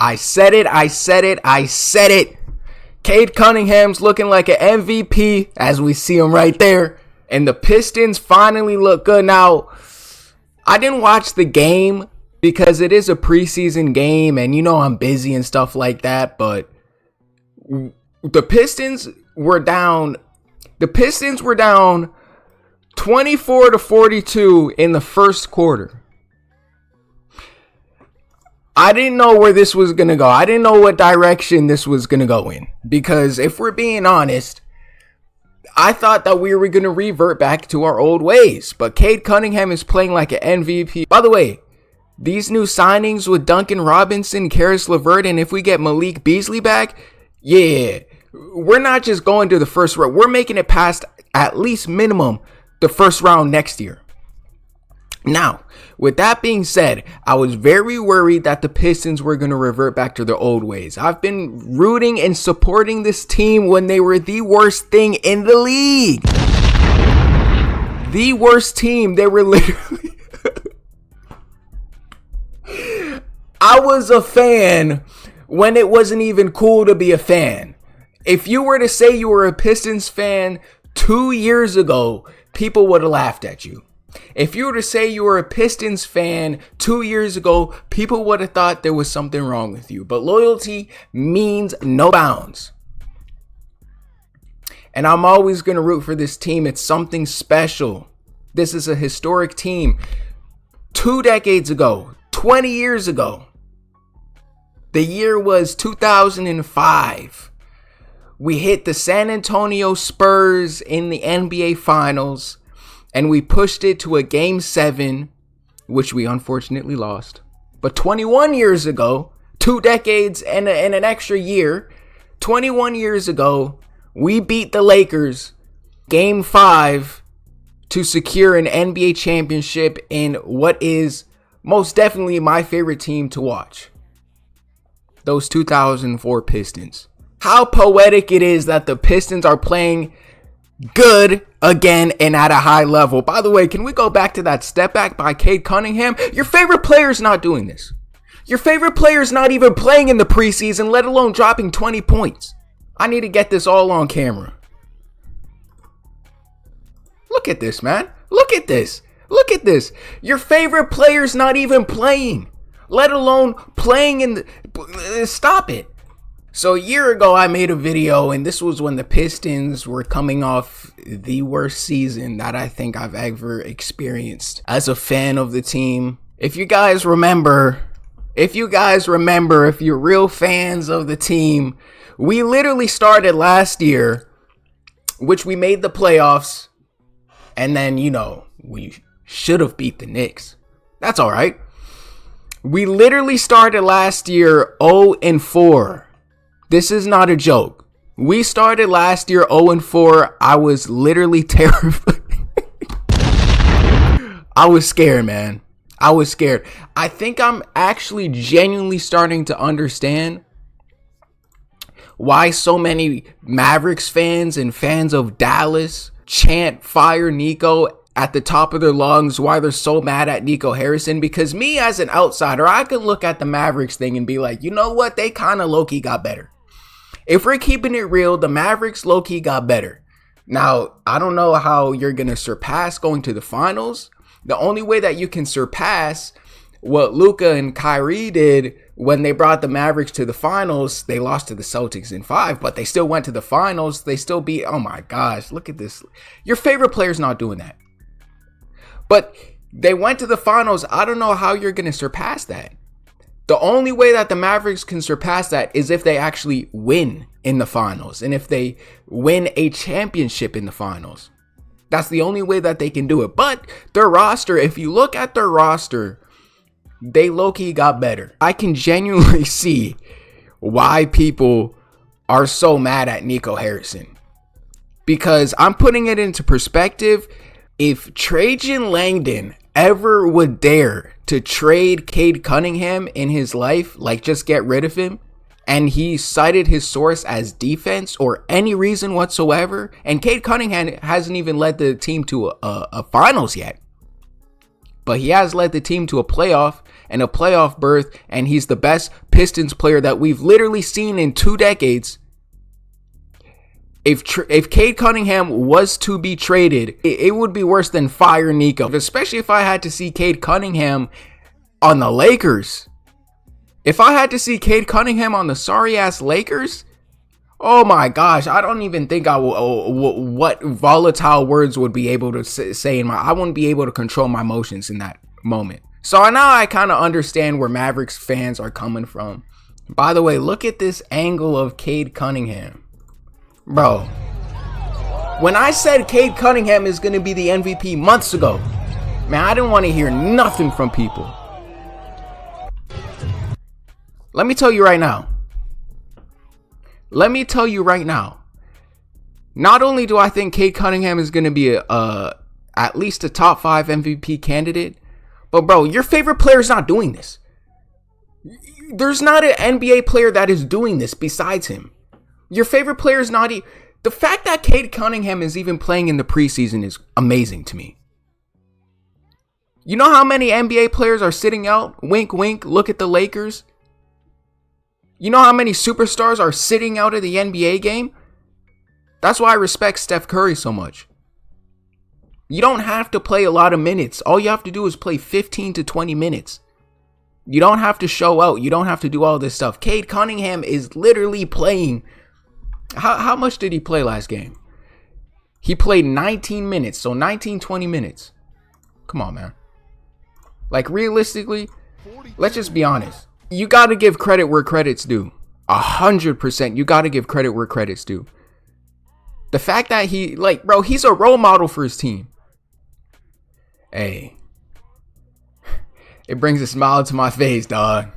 I said it. Cade Cunningham's looking like an MVP as we see him right there. And the Pistons finally look good. Now, I didn't watch the game because it is a preseason game and I'm busy and stuff like that. But the Pistons were down 24-42 in the first quarter. I didn't know where this was going to go. I didn't know what direction this was going to go in. Because if we're being honest, I thought that we were going to revert back to our old ways. But Cade Cunningham is playing like an MVP. By the way, these new signings with Duncan Robinson, Karis LeVert, and if we get Malik Beasley back, yeah, we're not just going to the first round. We're making it past at least minimum the first round next year. Now, with that being said, I was very worried that the Pistons were going to revert back to their old ways. I've been rooting and supporting this team when they were the worst thing in the league. The worst team. They were literally... I was a fan when it wasn't even cool to be a fan. If you were to say you were a Pistons fan 2 years ago, people would have laughed at you. If you were to say you were a Pistons fan 2 years ago, people would have thought there was something wrong with you. But loyalty means no bounds. And I'm always going to root for this team. It's something special. This is a historic team. 2 decades ago, 20 years ago, the year was 2005. We hit the San Antonio Spurs in the NBA Finals. And we pushed it to a Game 7, which we unfortunately lost. But 21 years ago, 2 decades and an extra year, 21 years ago, we beat the Lakers Game 5 to secure an NBA championship in what is most definitely my favorite team to watch. Those 2004 Pistons. How poetic it is that the Pistons are playing good again and at a high level. By the way, can we go back to that step back by Cade Cunningham? Your favorite player is not doing this. Your favorite player is not even playing in the preseason, let alone dropping 20 points. I need to get this all on camera. Look at this, man. Look at this. Look at this. Your favorite player's not even playing, let alone playing in the... Stop it. So a year ago, I made a video, and this was when the Pistons were coming off the worst season that I think I've ever experienced as a fan of the team. If you guys remember, if you're real fans of the team, we literally started last year, which we made the playoffs, and then, we should have beat the Knicks. That's all right. We literally started last year 0-4. This is not a joke. We started last year 0-4. I was literally terrified. I was scared, man. I was scared. I think I'm actually genuinely starting to understand why so many Mavericks fans and fans of Dallas chant fire Nico at the top of their lungs, why they're so mad at Nico Harrison. Because me as an outsider, I can look at the Mavericks thing and be like, you know what? They kind of low-key got better. If we're keeping it real, the Mavericks low-key got better. Now, I don't know how you're going to surpass going to the finals. The only way that you can surpass what Luka and Kyrie did when they brought the Mavericks to the finals, they lost to the Celtics in 5, but they still went to the finals. They still beat, oh my gosh, look at this. Your favorite player's not doing that. But they went to the finals. I don't know how you're going to surpass that. The only way that the Mavericks can surpass that is if they actually win in the finals and if they win a championship in the finals. That's the only way that they can do it. But their roster, if you look at their roster, they low-key got better. I can genuinely see why people are so mad at Nico Harrison. Because I'm putting it into perspective. If Trajan Langdon ever would dare to trade Cade Cunningham in his life, like just get rid of him, and he cited his source as defense or any reason whatsoever, and Cade Cunningham hasn't even led the team to a finals yet, but he has led the team to a playoff, and a playoff berth, and he's the best Pistons player that we've literally seen in 2 decades. If Cade Cunningham was to be traded, it would be worse than fire Nico. Especially if I had to see Cade Cunningham on the Lakers. If I had to see Cade Cunningham on the sorry-ass Lakers, oh my gosh, I don't even think what volatile words would be able to say I wouldn't be able to control my emotions in that moment. So now I kind of understand where Mavericks fans are coming from. By the way, look at this angle of Cade Cunningham. Bro, when I said Cade Cunningham is going to be the MVP months ago, man, I didn't want to hear nothing from people. Let me tell you right now. Not only do I think Cade Cunningham is going to be at least a top 5 MVP candidate, but bro, your favorite player is not doing this. There's not an NBA player that is doing this besides him. Your favorite player is not the fact that Cade Cunningham is even playing in the preseason is amazing to me. You know how many NBA players are sitting out? Wink, wink, look at the Lakers. You know how many superstars are sitting out of the NBA game? That's why I respect Steph Curry so much. You don't have to play a lot of minutes. All you have to do is play 15 to 20 minutes. You don't have to show out. You don't have to do all this stuff. Cade Cunningham is literally playing. How much did he play last game? He played 19 minutes. So 19, 20 minutes. Come on, man. Like, realistically, let's just be honest. You got to give credit where credit's due. 100%. You got to give credit where credit's due. The fact that he's a role model for his team. Hey. It brings a smile to my face, dog.